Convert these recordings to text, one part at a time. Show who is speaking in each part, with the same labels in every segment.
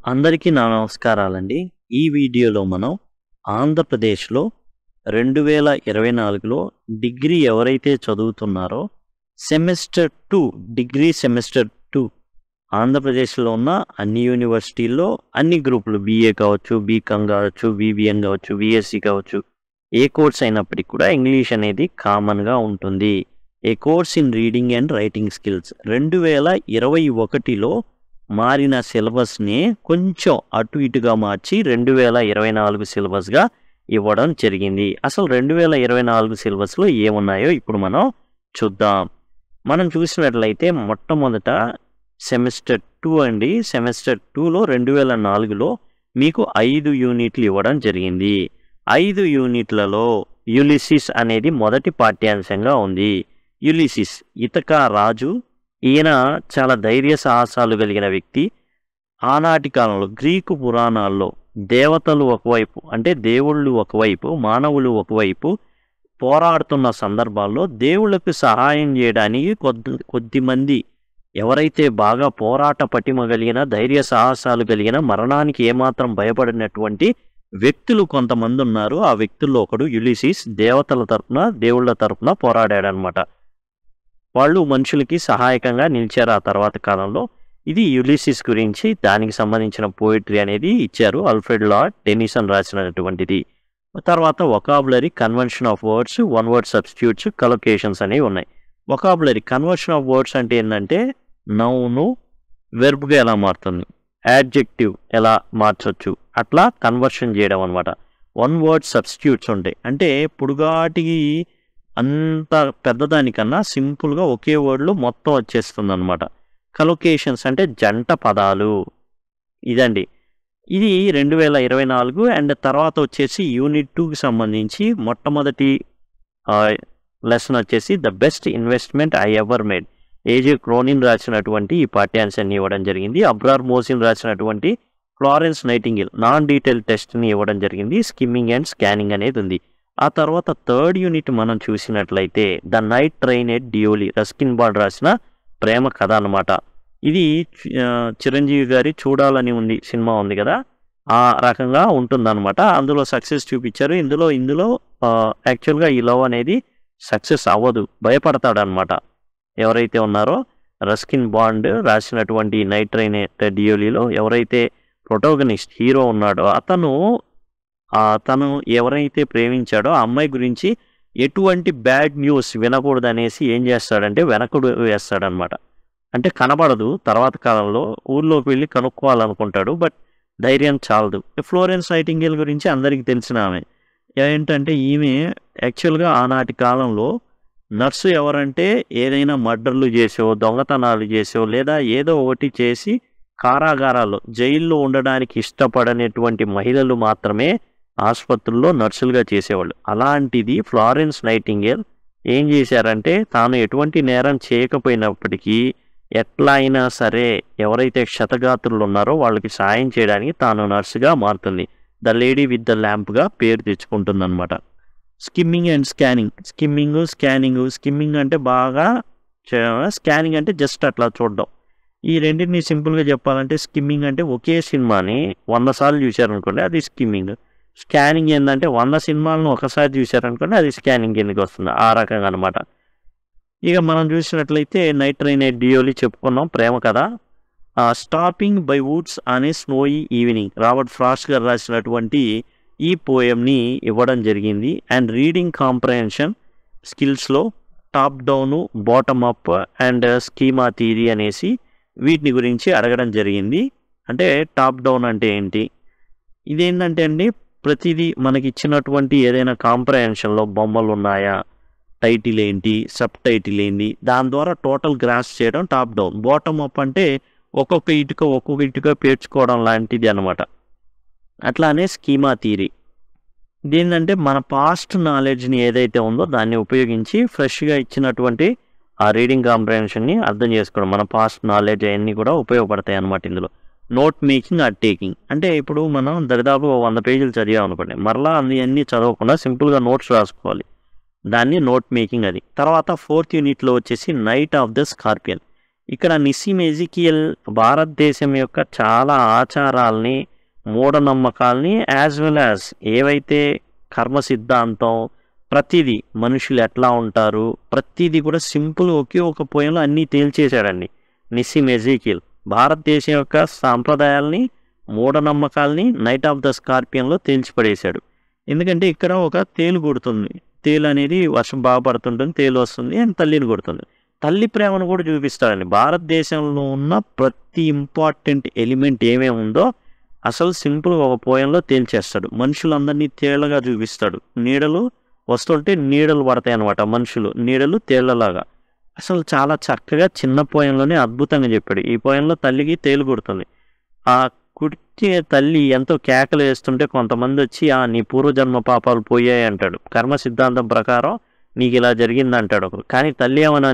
Speaker 1: అందరికీ నా నమస్కారాలండి. ఈ వీడియోలో మనం ఆంధ్రప్రదేశ్‌లో 2024లో డిగ్రీ ఎవరైతే చదువుతున్నారో సెమిస్టర్ 2 డిగ్రీ సెమిస్టర్ 2 ఆంధ్రప్రదేశ్‌లో ఉన్న అన్ని యూనివర్సిటీల్లో అన్ని గ్రూపులు బీఏ కావచ్చు, బీకామ్ కావచ్చు, బీబీఎం కావచ్చు, బీఎస్సీ కావచ్చు, ఏ కోర్స్ అయినప్పటికీ కూడా ఇంగ్లీష్ అనేది కామన్‌గా ఉంటుంది. A course in reading and writing skills 2021లో మారిన సిలబస్ని కొంచెం అటు ఇటుగా మార్చి 2024 సిలబస్గా ఇవ్వడం జరిగింది. అసలు 2024 సిలబస్లో ఏమున్నాయో ఇప్పుడు మనం చూద్దాం. మనం చూసినట్లయితే మొట్టమొదట సెమిస్టర్ 2 అండి. సెమిస్టర్ 2లో 2004లో మీకు 5 యూనిట్లు ఇవ్వడం జరిగింది. 5 యూనిట్లలో యులిసిస్ అనేది మొదటి పాఠ్యాంశంగా ఉంది. యులిసిస్ ఇతకా రాజు, ఈయన చాలా ధైర్య సాహసాలు కలిగిన వ్యక్తి. ఆనాటి కాలంలో గ్రీకు పురాణాల్లో దేవతలు ఒకవైపు అంటే దేవుళ్ళు ఒకవైపు, మానవులు ఒకవైపు పోరాడుతున్న సందర్భాల్లో దేవుళ్ళకు సహాయం చేయడానికి కొద్దిమంది ఎవరైతే బాగా పోరాట పటిమ కలిగిన, ధైర్య సాహసాలు కలిగిన, మరణానికి ఏమాత్రం భయపడినటువంటి వ్యక్తులు కొంతమంది ఉన్నారు. ఆ వ్యక్తుల్లో ఒకడు యులిసిస్. దేవతల తరపున, దేవుళ్ళ తరపున పోరాడాడనమాట. వాళ్ళు మనుషులకి సహాయకంగా నిలిచారు ఆ తర్వాత కాలంలో. ఇది యులిసిస్ గురించి, దానికి సంబంధించిన పోయిటరీ అనేది ఇచ్చారు. ఆల్ఫ్రెడ్ లార్డ్ టెన్నిసన్ రాసినటువంటిది. తర్వాత vocabulary, convention of words, one word substitutes, collocations అనేవి ఉన్నాయి. వొకాబులరీ కన్వర్షన్ ఆఫ్ వర్డ్స్ అంటే ఏంటంటే నౌను వెర్బ్గా ఎలా మారుతుంది, యాడ్జెక్టివ్ ఎలా మార్చొచ్చు, అట్లా కన్వర్షన్ చేయడం అనమాట. వన్ వర్డ్ సబ్స్టిట్యూట్స్ ఉంటాయి. అంటే పొడుగాటికి అంత పెద్దదానికన్నా సింపుల్గా ఒకే వర్డ్లో మొత్తం వచ్చేస్తుంది అనమాట. కలొకేషన్స్ అంటే జంట పదాలు. ఇదండి, ఇది 2024. అండ్ తర్వాత వచ్చేసి యూనిట్ 2కి సంబంధించి మొట్టమొదటి లెసన్ వచ్చేసి the best investment I ever made. AJ Cronin రాసినటువంటి ఈ పాఠ్యాంశాన్ని ఇవ్వడం జరిగింది. అబ్రార్ మోసిన్ రాసినటువంటి ఫ్లారెన్స్ నైటింగేల్ నాన్ డీటెయిల్ టెస్ట్ని ఇవ్వడం జరిగింది. స్కిమ్మింగ్ అండ్ స్కానింగ్ అనేది ఉంది. ఆ తర్వాత థర్డ్ యూనిట్ మనం చూసినట్లయితే the night train at Deoli, Ruskin board రాసిన ప్రేమ కథ అనమాట. ఇది చిరంజీవి గారి చూడాలని ఉంది సినిమా ఉంది కదా, ఆ రకంగా ఉంటుందన్నమాట. అందులో సక్సెస్ చూపించారు. ఇందులో యాక్చువల్గా ఈ లవ్ అనేది సక్సెస్ అవ్వదు, భయపడతాడనమాట. ఎవరైతే ఉన్నారో రస్కిన్ బాండ్ రాసినటువంటి నైట్ ట్రైన్ ఎట్ డియోలిలో ఎవరైతే ప్రొటోగనిస్ట్ హీరో ఉన్నాడో తను ఎవరైతే ప్రేమించాడో ఆ అమ్మాయి గురించి ఎటువంటి బ్యాడ్ న్యూస్ వినకూడదు అనేసి ఏం చేస్తాడంటే వెనకడు వేస్తాడనమాట. అంటే కనబడదు. తర్వాత కాలంలో ఊర్లోకి వెళ్ళి కనుక్కోవాలనుకుంటాడు, బట్ ధైర్యం చాలదు. ఫ్లోరెన్స్ నైటింగేల్ గురించి అందరికీ తెలిసిన ఆమె. ఏంటంటే ఈమె యాక్చువల్గా ఆనాటి కాలంలో నర్సు. ఎవరంటే ఏదైనా మర్డర్లు చేసో, దొంగతనాలు చేసో, లేదా ఏదో ఒకటి చేసి కారాగారాల్లో జైల్లో ఉండడానికి ఇష్టపడనేటువంటి మహిళలు మాత్రమే ఆసుపత్రుల్లో నర్సులుగా చేసేవాళ్ళు. అలాంటిది ఫ్లారెన్స్ నైటింగేల్ ఏం చేశారంటే తాను ఎటువంటి నేరం చేయకపోయినప్పటికీ ఎట్లా అయినా సరే ఎవరైతే క్షతగాత్రులు ఉన్నారో వాళ్ళకి సాయం చేయడానికి తాను నర్సుగా మారుతుంది. ద లేడీ విత్ ద ల్యాంప్గా పేరు తెచ్చుకుంటుందన్నమాట. Skimming and scanning. స్కిమ్మింగ్ అంటే బాగా, స్కానింగ్ అంటే జస్ట్ అట్లా చూడడం. ఈ రెండింటిని సింపుల్గా చెప్పాలంటే స్కిమ్మింగ్ అంటే ఒకే సినిమాని 100 సార్లు చూశారనుకోండి, అది స్కిమ్మింగ్. స్కానింగ్ ఏంటంటే 100 సినిమాలను ఒకసారి చూశారనుకోండి, అది స్కానింగ్ కిందకి వస్తుంది. ఆ రకంగా అనమాట. ఇక మనం చూసినట్లయితే నైట్ ట్రైన్ ఎట్ డియోలి చెప్పుకున్నాం, ప్రేమ కథ. స్టాపింగ్ బై వుడ్స్ అనే స్నోయి ఈవినింగ్, రాబర్ట్ ఫ్రాస్ట్ గారు రాసినటువంటి ఈ పోయంని ఇవ్వడం జరిగింది. అండ్ రీడింగ్ కాంప్రహెన్షన్ స్కిల్స్లో top down, bottom up and schema theory అనేసి వీటిని గురించి అడగడం జరిగింది. అంటే టాప్ డౌన్ అంటే ఏంటి, ఇదేంటంటే అండి ప్రతిదీ మనకి ఇచ్చినటువంటి ఏదైనా కాంప్రహెన్షన్లో బొమ్మలు ఉన్నాయా, టైటిల్ ఏంటి, సబ్ టైటిల్ ఏంటి, దాని ద్వారా టోటల్ గ్రాస్ చేయడం టాప్ డౌన్. బాటమ్ అప్ అంటే ఒక్కొక్క ఇటుక పేర్చుకోవడం లాంటిది అనమాట. అట్లానే స్కీమా థియరీ ఇదేంటంటే మన పాస్ట్ నాలెడ్జ్ని ఏదైతే ఉందో దాన్ని ఉపయోగించి ఫ్రెష్గా ఇచ్చినటువంటి ఆ రీడింగ్ కాంప్రహెన్షన్ని అర్థం చేసుకోవడం. మన పాస్ట్ నాలెడ్జ్ అవన్నీ కూడా ఉపయోగపడతాయి అన్నమాట ఇందులో. నోట్ మేకింగ్ ఆర్ టేకింగ్ అంటే ఇప్పుడు మనం దరిదాపు 100 పేజీలు చదివాం అనుకోండి, మరలా అన్నీ చదవకుండా సింపుల్గా నోట్స్ రాసుకోవాలి. దాన్ని నోట్ మేకింగ్ అది. తర్వాత 4th యూనిట్లో వచ్చేసి నైట్ ఆఫ్ ద స్కార్పియన్. ఇక్కడ నిస్సిమ్ ఎజికియల్ భారతదేశం యొక్క చాలా ఆచారాల్ని, మూఢనమ్మకాల్ని యాజ్ వెల్ యాజ్ ఏవైతే కర్మ సిద్ధాంతం, ప్రతిదీ మనుషులు ఎట్లా ఉంటారు, ప్రతిదీ కూడా సింపుల్ ఒకే ఒక పోయంలో అన్నీ తేల్చేశాడండి నిస్సిమ్ ఎజికియల్. భారతదేశం యొక్క సాంప్రదాయాల్ని, మూఢనమ్మకాల్ని నైట్ ఆఫ్ ద స్కార్పియన్లో తేల్చిపడేశాడు. ఎందుకంటే ఇక్కడ ఒక తేలు కొడుతుంది, తేలు అనేది వర్షం బాగా పడుతుంటుంది, తేలు వస్తుంది అండ్ తల్లిని కొడుతుంది. తల్లి ప్రేమను కూడా చూపిస్తాడండి. భారతదేశంలో ఉన్న ప్రతి ఇంపార్టెంట్ ఎలిమెంట్ ఏమేమి ఉందో అసలు సింపుల్గా ఒక పోయంలో తేల్చేస్తాడు. మనుషులందరినీ తేళ్లగా చూపిస్తాడు. నీడలు వస్తుంటే నీడలు పడతాయి అన్నమాట, మనుషులు నీడలు తేళ్లలాగా. అసలు చాలా చక్కగా చిన్న పోయంలోనే అద్భుతంగా చెప్పాడు. ఈ పోయంలో తల్లికి తేలు కొడుతుంది. ఆ కుర్చీ తల్లి ఎంతో కేకలు వేస్తుంటే కొంతమంది వచ్చి నీ పూర్వజన్మ పాపాలు పోయాయి అంటాడు. కర్మ సిద్ధాంతం ప్రకారం నీకు ఇలా జరిగింది అంటాడు ఒకరు. కానీ తల్లి ఏమని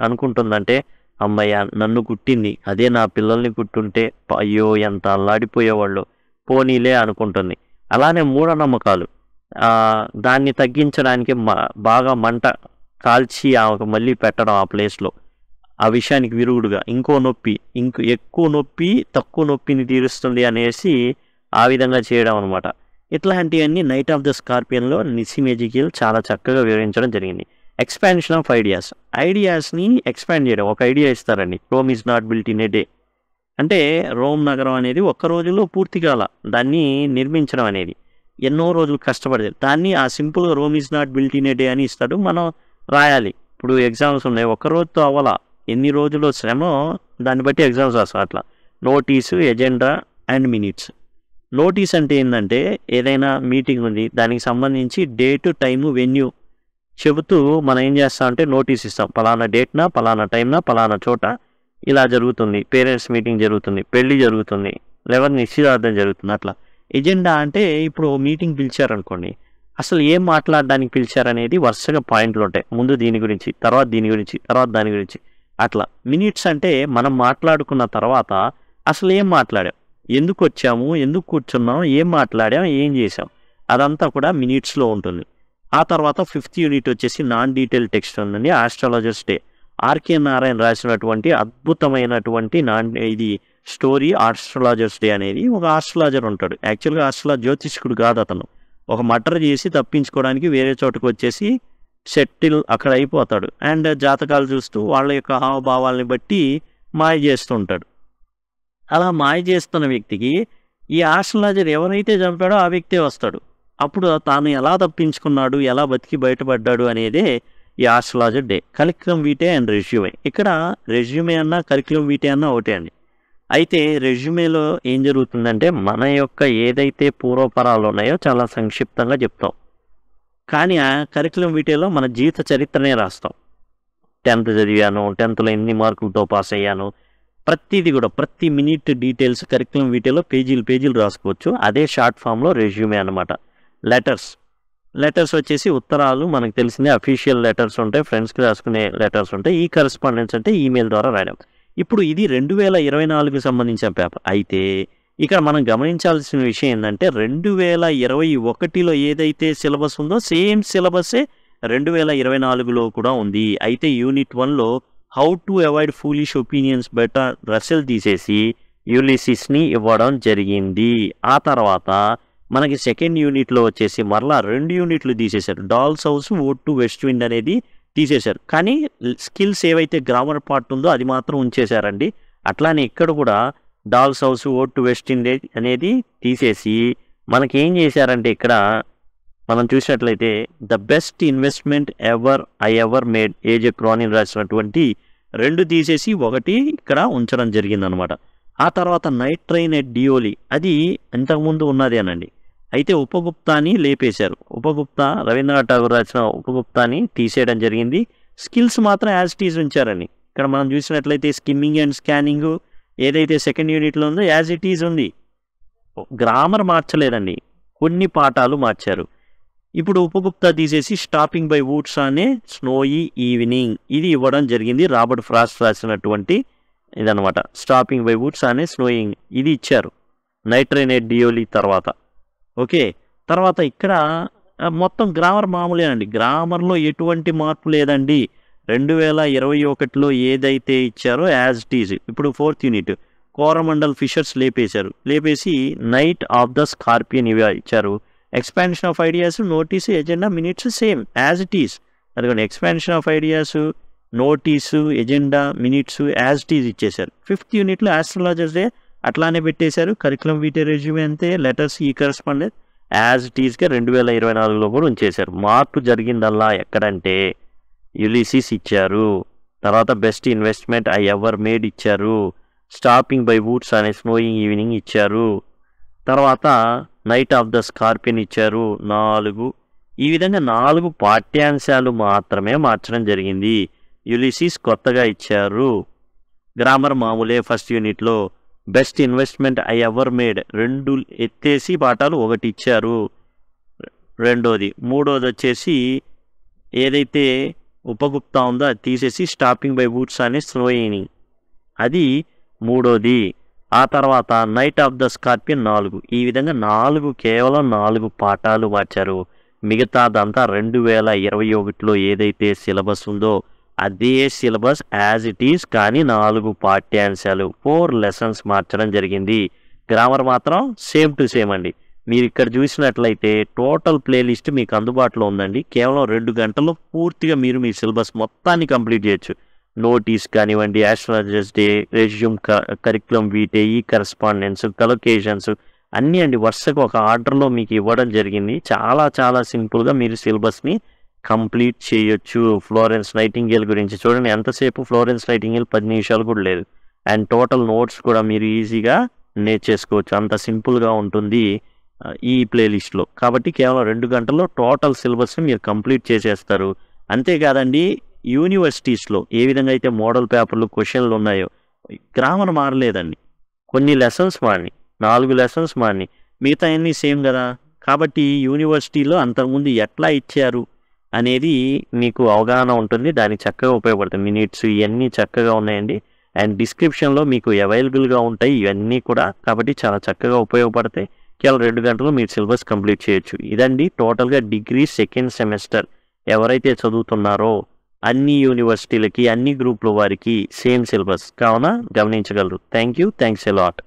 Speaker 1: అనుకుంటుందంటే, అమ్మయ్య నన్ను కుట్టింది, అదే నా పిల్లల్ని కుట్టుంటే అయ్యో ఎంత అల్లాడిపోయేవాళ్ళు, పోనీలే అనుకుంటుంది. అలానే మూఢనమ్మకాలు, దాన్ని తగ్గించడానికి బాగా మంట కాల్చి మళ్ళీ పెట్టడం ఆ ప్లేస్లో, ఆ విషయానికి విరుగుడుగా ఇంకో నొప్పి, ఎక్కువ నొప్పి తక్కువ నొప్పిని తీరుస్తుంది అనేసి ఆ విధంగా చేయడం అనమాట. ఇట్లాంటివన్నీ నైట్ ఆఫ్ ద స్కార్పియన్లో నిస్సిమ్ ఎజికియల్ చాలా చక్కగా వివరించడం జరిగింది. ఎక్స్పాన్షన్ ఆఫ్ ఐడియాస్ని ఎక్స్పాండ్ చేయడం. ఒక ఐడియా ఇస్తారండి, Rome is not built in a day. అంటే రోమ్ నగరం అనేది ఒక్క రోజులో పూర్తి కాల, దాన్ని నిర్మించడం అనేది ఎన్నో రోజులు కష్టపడేది. దాన్ని ఆ సింపుల్గా Rome is not built in a day అని ఇస్తాడు, మనం రాయాలి. ఇప్పుడు ఎగ్జామ్స్ ఉన్నాయి, ఒక్క రోజుతో అవ్వాలా, ఎన్ని రోజులు శ్రమో దాన్ని బట్టి ఎగ్జామ్స్ రాస్తాం. అట్లా notice, agenda and minutes. Notice అంటే ఏంటంటే ఏదైనా మీటింగ్ ఉంది, దానికి సంబంధించి డేటు, టైము, వెన్యూ చెబుతూ మనం ఏం చేస్తామంటే నోటీస్ ఇస్తాం. పలానా డేట్నా, పలానా టైంనా, పలానా చోట ఇలా జరుగుతుంది, పేరెంట్స్ మీటింగ్ జరుగుతుంది, పెళ్లి జరుగుతుంది, లేదా నిశ్చితార్థం జరుగుతుంది. అట్లా ఎజెండా అంటే ఇప్పుడు మీటింగ్ పిలిచారనుకోండి, అసలు ఏం మాట్లాడడానికి పిలిచారనేది వరుసగా పాయింట్లు ఉంటాయి. ముందు దీని గురించి, తర్వాత దీని గురించి, తర్వాత దాని గురించి, అట్లా. మినిట్స్ అంటే మనం మాట్లాడుకున్న తర్వాత అసలు ఏం మాట్లాడాం, ఎందుకు వచ్చాము, ఎందుకు కూర్చున్నాం, ఏం మాట్లాడాం, ఏం చేసాం, అదంతా కూడా మినిట్స్లో ఉంటుంది. ఆ తర్వాత 5th యూనిట్ వచ్చేసి నాన్ డీటెయిల్ టెక్స్ట్ ఉందండి, ఆస్ట్రాలజర్స్ డే. ఆర్కే నారాయణ రాసినటువంటి అద్భుతమైనటువంటి ఇది స్టోరీ ఆస్ట్రాలజర్స్ డే అనేది. ఒక ఆస్ట్రాలజర్ ఉంటాడు, యాక్చువల్గా జ్యోతిష్కుడు కాదు అతను, ఒక మర్డర్ చేసి తప్పించుకోవడానికి వేరే చోటుకు వచ్చేసి సెటిల్ అక్కడ అయిపోతాడు. అండ్ జాతకాలు చూస్తూ వాళ్ళ యొక్క హావభావాల్ని బట్టి మాయ చేస్తూ ఉంటాడు. అలా మాయ చేస్తున్న వ్యక్తికి ఈ ఆస్ట్రాలజర్ ఎవరైతే చంపాడో ఆ వ్యక్తే వస్తాడు. అప్పుడు తాను ఎలా తప్పించుకున్నాడు, ఎలా బతికి బయటపడ్డాడు అనేదే ఈ astrologer day. Curriculum vitae and resume. ఇక్కడ రెజ్యూమే అన్నా కరిక్యులం వీటే అన్నా ఒకటే అండి. అయితే రెజ్యూమేలో ఏం జరుగుతుందంటే మన యొక్క ఏదైతే పూర్వపరాలు ఉన్నాయో చాలా సంక్షిప్తంగా చెప్తాం. కానీ ఆ కరిక్యులం వీటేలో మన జీవిత చరిత్రనే రాస్తాం. 10th చదివాను, 10thలో ఎన్ని మార్కులతో పాస్ అయ్యాను, ప్రతిదీ కూడా ప్రతి మినిట్ డీటెయిల్స్ కరిక్యులం వీటేలో పేజీలు రాసుకోవచ్చు. అదే షార్ట్ ఫామ్లో రెజ్యూమే అనమాట. లెటర్స్ వచ్చేసి ఉత్తరాలు, మనకు తెలిసిందే అఫీషియల్ లెటర్స్ ఉంటాయి, ఫ్రెండ్స్కి రాసుకునే లెటర్స్ ఉంటాయి. ఈ కరెస్పాండెన్స్ అంటే ఈమెయిల్ ద్వారా రాయడం. ఇప్పుడు ఇది 2024కి సంబంధించిన పేపర్. అయితే ఇక్కడ మనం గమనించాల్సిన విషయం ఏంటంటే 2021లో ఏదైతే సిలబస్ ఉందో సేమ్ సిలబసే 2024లో కూడా ఉంది. అయితే యూనిట్ 1లో how to avoid foolish opinions better Russell తీసేసి యూలిసిస్ని ఇవ్వడం జరిగింది. ఆ తర్వాత మనకి 2nd యూనిట్లో వచ్చేసి మరలా 2 యూనిట్లు తీసేశారు. Dolls house, ode to west wind అనేది తీసేశారు. కానీ స్కిల్స్ ఏవైతే గ్రామర్ పార్ట్ ఉందో అది మాత్రం ఉంచేశారండి. అట్లానే ఇక్కడ కూడా doll's house, ode to west wind అనేది తీసేసి మనకి ఏం చేశారంటే ఇక్కడ మనం చూసినట్లయితే the best investment I ever made AJ Cronin రాసినటువంటి 2 తీసేసి 1 ఇక్కడ ఉంచడం జరిగిందనమాట. ఆ తర్వాత నైట్ ట్రైన్ ఎట్ డియోలి అది ఇంతకుముందు ఉన్నదేనండి. అయితే ఉపగుప్తాని లేపేశారు. రవీంద్రనాథ్ ఠాగూర్ రాసిన ఉపగుప్తాని తీసేయడం జరిగింది. స్కిల్స్ మాత్రం యాజ్ ఇట్ ఈజ్ ఉంచారని. ఇక్కడ మనం చూసినట్లయితే స్కిమ్మింగ్ అండ్ స్కానింగ్ ఏదైతే 2nd యూనిట్లో ఉందో యాజ్ ఇట్ ఈజ్ ఉంది. గ్రామర్ మార్చలేదండి, కొన్ని పాఠాలు మార్చారు. ఇప్పుడు ఉపగుప్తా తీసేసి స్టాపింగ్ బై వుడ్స్ అనే స్నోయి ఈవినింగ్ ఇది ఇవ్వడం జరిగింది. రాబర్ట్ ఫ్రాస్ట్ రాసినటువంటి ఇదనమాట. స్టాపింగ్ బై వుడ్స్ అనే స్నోయింగ్ ఇది ఇచ్చారు నైట్ ట్రైన్ ఎట్ డియోలి తర్వాత. ఓకే, తర్వాత ఇక్కడ మొత్తం గ్రామర్ మామూలేనండి, గ్రామర్లో ఎటువంటి మార్పు లేదండి. 2021లో ఏదైతే ఇచ్చారో యాజ్ ఇట్ ఈజ్. ఇప్పుడు 4th యూనిట్ కోరమండల్ ఫిషర్స్ లేపేసి నైట్ ఆఫ్ ద స్కార్పియన్ ఇవి ఇచ్చారు. Expansion of ideas, notice, agenda, minutes same as it is. అదిగోండి expansion of ideas, notice, agenda, minutes as it is ఇచ్చేశారు. 5th యూనిట్లో astrologers day అట్లానే పెట్టేశారు. Curriculum vitae resume అంతే, letters ఈ కరెస్పాండెంట్ యాజ్ ఇట్ ఈజ్గా 2024లో కూడా ఉంచేశారు. మార్పు జరిగిందల్లా ఎక్కడంటే యులిసిస్ ఇచ్చారు, తర్వాత best investment I ever made ఇచ్చారు, స్టాపింగ్ బై వూడ్స్ అనే స్నోయింగ్ ఈవినింగ్ ఇచ్చారు, తర్వాత నైట్ ఆఫ్ ద స్కార్పియన్ ఇచ్చారు. 4 ఈ విధంగా 4 పాఠ్యాంశాలు మాత్రమే మార్చడం జరిగింది. యులిసిస్ కొత్తగా ఇచ్చారు. గ్రామర్ మామూలే. 1st యూనిట్లో best investment I ever made 2 ఎత్తేసి పాఠాలు 1 ఇచ్చారు. రెండోది. మూడోది వచ్చేసి ఏదైతే ఉపగుప్తా ఉందో అది తీసేసి స్టాపింగ్ బై వూడ్స్ అనే స్నోయింగ్ అది మూడోది. ఆ తర్వాత నైట్ ఆఫ్ ద స్కార్పియన్ 4. ఈ విధంగా కేవలం 4 పాఠాలు మార్చారు. మిగతాదంతా 2021లో ఏదైతే సిలబస్ ఉందో అదే సిలబస్ యాజ్ ఇట్ ఈజ్, కానీ 4 పాఠ్యాంశాలు 4 లెసన్స్ మార్చడం జరిగింది. గ్రామర్ మాత్రం సేమ్ టు సేమ్ అండి. మీరు ఇక్కడ చూసినట్లయితే టోటల్ ప్లేలిస్ట్ మీకు అందుబాటులో ఉందండి. కేవలం 2 గంటల్లో పూర్తిగా మీరు మీ సిలబస్ మొత్తాన్ని కంప్లీట్ చేయొచ్చు. నోటీస్ కానివ్వండి, ఆస్ట్రాలజర్స్ డే, రెజ్యూమ్, కరికులం వీటే, ఈ కరెస్పాండెన్స్, కలొకేషన్స్ అన్నీ అండి వరుసగా ఒక ఆర్డర్లో మీకు ఇవ్వడం జరిగింది. చాలా చాలా సింపుల్గా మీరు సిలబస్ని కంప్లీట్ చేయొచ్చు. ఫ్లోరెన్స్ నైటింగేల్ గురించి చూడండి, ఎంతసేపు ఫ్లోరెన్స్ నైటింగేల్ 10 నిమిషాలు కూడా లేదు. అండ్ టోటల్ నోట్స్ కూడా మీరు ఈజీగా నేర్చేసుకోవచ్చు. అంత సింపుల్గా ఉంటుంది ఈ ప్లేలిస్ట్లో. కాబట్టి కేవలం 2 గంటల్లో టోటల్ సిలబస్ని మీరు కంప్లీట్ చేసేస్తారు. అంతేకాదండి, యూనివర్సిటీస్లో ఏ విధంగా అయితే మోడల్ పేపర్లు, క్వశ్చన్లు ఉన్నాయో గ్రామర్ మారలేదండి. కొన్ని లెసన్స్ మారినాయి, 4 లెసన్స్ మారినాయి, మిగతా అన్నీ సేమ్ కదా. కాబట్టి యూనివర్సిటీలో అంతకుముందు ఎట్లా ఇచ్చారు అనేది మీకు అవగాహన ఉంటుంది. దానికి చక్కగా ఉపయోగపడుతుంది. మినిట్స్ ఇవన్నీ చక్కగా ఉన్నాయండి. అండ్ డిస్క్రిప్షన్లో మీకు అవైలబుల్గా ఉంటాయి ఇవన్నీ కూడా. కాబట్టి చాలా చక్కగా ఉపయోగపడతాయి. కేవలం 2 గంటలు మీరు సిలబస్ కంప్లీట్ చేయొచ్చు. ఇదండి టోటల్గా డిగ్రీ 2nd సెమిస్టర్ ఎవరైతే చదువుతున్నారో అన్ని యూనివర్సిటీలకి, అన్ని గ్రూపుల వారికి సేమ్ సిలబస్ కావున గమనించగలరు. Thanks a lot.